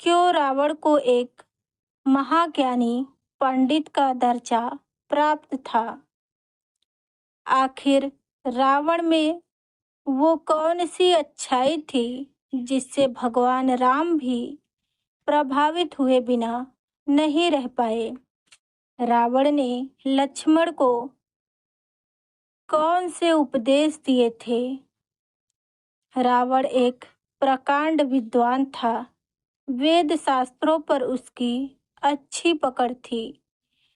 क्यों रावण को एक महाज्ञानी पंडित का दर्जा प्राप्त था? आखिर रावण में वो कौन सी अच्छाई थी जिससे भगवान राम भी प्रभावित हुए बिना नहीं रह पाए? रावण ने लक्ष्मण को कौन से उपदेश दिए थे? रावण एक प्रकांड विद्वान था। वेद शास्त्रों पर उसकी अच्छी पकड़ थी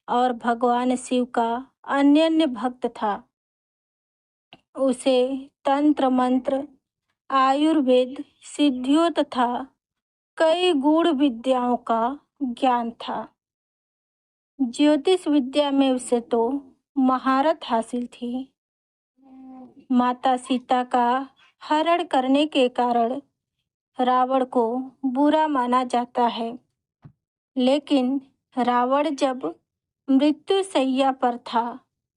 और भगवान शिव का अनन्य भक्त था। उसे तंत्र मंत्र, आयुर्वेद, सिद्धियों तथा कई गूढ़ विद्याओं का ज्ञान था। ज्योतिष विद्या में उसे तो महारत हासिल थी। माता सीता का हरण करने के कारण रावण को बुरा माना जाता है, लेकिन रावण जब मृत्यु शैया पर था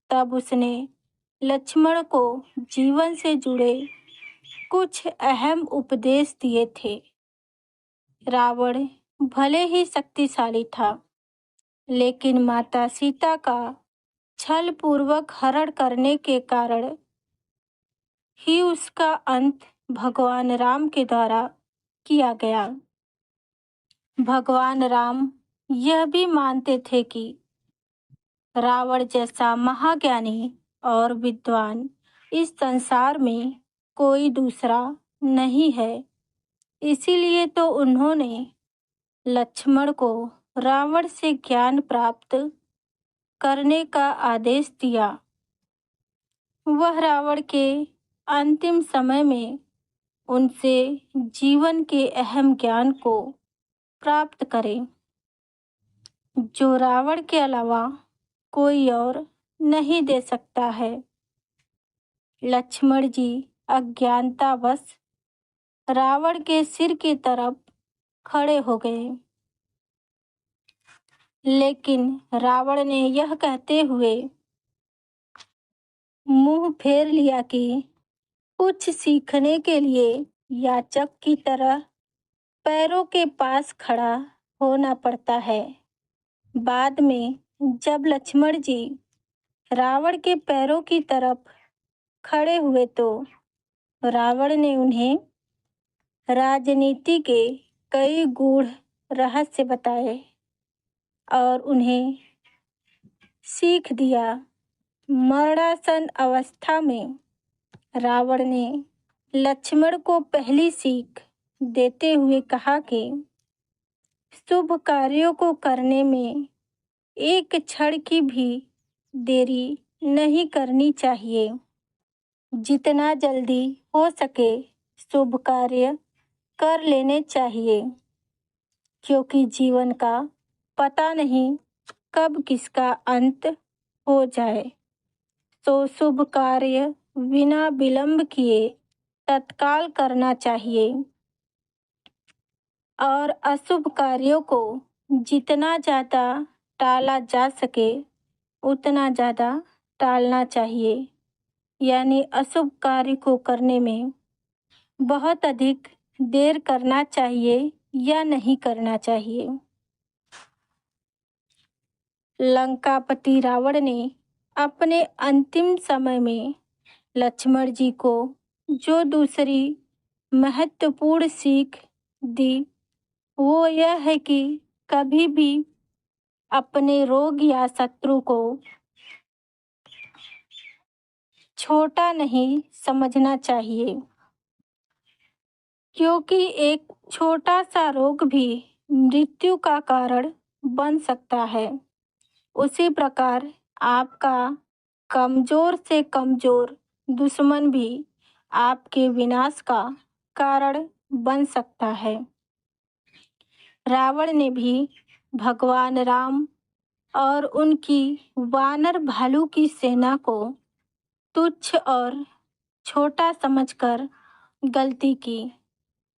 तब उसने लक्ष्मण को जीवन से जुड़े कुछ अहम उपदेश दिए थे। रावण भले ही शक्तिशाली था, लेकिन माता सीता का छल पूर्वक हरण करने के कारण ही उसका अंत भगवान राम के द्वारा किया गया। भगवान राम यह भी मानते थे कि रावण जैसा महाज्ञानी और विद्वान इस संसार में कोई दूसरा नहीं है। इसीलिए तो उन्होंने लक्ष्मण को रावण से ज्ञान प्राप्त करने का आदेश दिया। वह रावण के अंतिम समय में उनसे जीवन के अहम ज्ञान को प्राप्त करें, जो रावण के अलावा कोई और नहीं दे सकता है। लक्ष्मण जी अज्ञानतावश रावण के सिर की तरफ खड़े हो गए, लेकिन रावण ने यह कहते हुए मुंह फेर लिया कि कुछ सीखने के लिए याचक की तरह पैरों के पास खड़ा होना पड़ता है। बाद में जब लक्ष्मण जी रावण के पैरों की तरफ खड़े हुए तो रावण ने उन्हें राजनीति के कई गूढ़ रहस्य बताए और उन्हें सीख दिया। मरणासन अवस्था में रावण ने लक्ष्मण को पहली सीख देते हुए कहा कि शुभ कार्यों को करने में एक क्षण की भी देरी नहीं करनी चाहिए। जितना जल्दी हो सके शुभ कार्य कर लेने चाहिए, क्योंकि जीवन का पता नहीं कब किसका अंत हो जाए। तो शुभ कार्य बिना विलंब किए तत्काल करना चाहिए और अशुभ कार्यों को जितना ज़्यादा टाला जा सके उतना ज़्यादा टालना चाहिए। यानी अशुभ कार्य को करने में बहुत अधिक देर करना चाहिए या नहीं करना चाहिए। लंकापति रावण ने अपने अंतिम समय में लक्ष्मण जी को जो दूसरी महत्वपूर्ण सीख दी वो यह है कि कभी भी अपने रोग या शत्रु को छोटा नहीं समझना चाहिए, क्योंकि एक छोटा सा रोग भी मृत्यु का कारण बन सकता है। उसी प्रकार आपका कमजोर से कमजोर दुश्मन भी आपके विनाश का कारण बन सकता है। रावण ने भी भगवान राम और उनकी वानर भालू की सेना को तुच्छ और छोटा समझकर गलती की।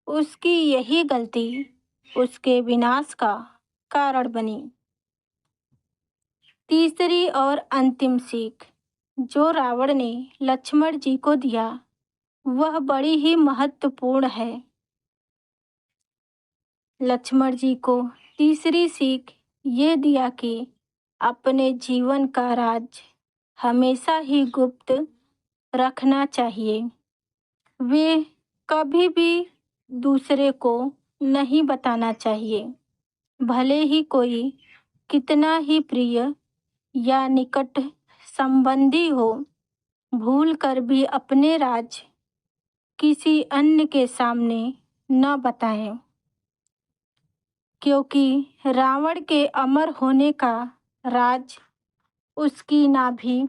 उसकी यही गलती उसके विनाश का कारण बनी। तीसरी और अंतिम सीख जो रावण ने लक्ष्मण जी को दिया वह बड़ी ही महत्वपूर्ण है। लक्ष्मण जी को तीसरी सीख ये दिया कि अपने जीवन का राज हमेशा ही गुप्त रखना चाहिए। वे कभी भी दूसरे को नहीं बताना चाहिए, भले ही कोई कितना ही प्रिय या निकट संबंधी हो। भूल कर भी अपने राज किसी अन्य के सामने न बताएं, क्योंकि रावण के अमर होने का राज उसकी नाभि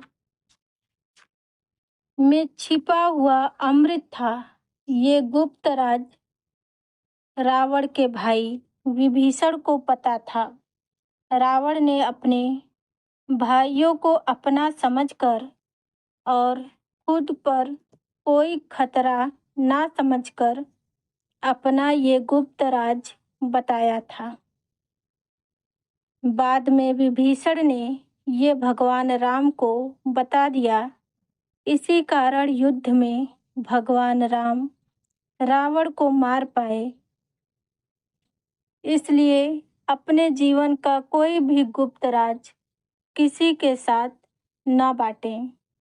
में छिपा हुआ अमृत था। ये गुप्त राज रावण के भाई विभीषण को पता था। रावण ने अपने भाइयों को अपना समझकर और खुद पर कोई खतरा ना समझकर अपना ये गुप्त राज बताया था। बाद में विभीषण ने ये भगवान राम को बता दिया। इसी कारण युद्ध में भगवान राम रावण को मार पाए। इसलिए अपने जीवन का कोई भी गुप्त राज किसी के साथ न बांटें।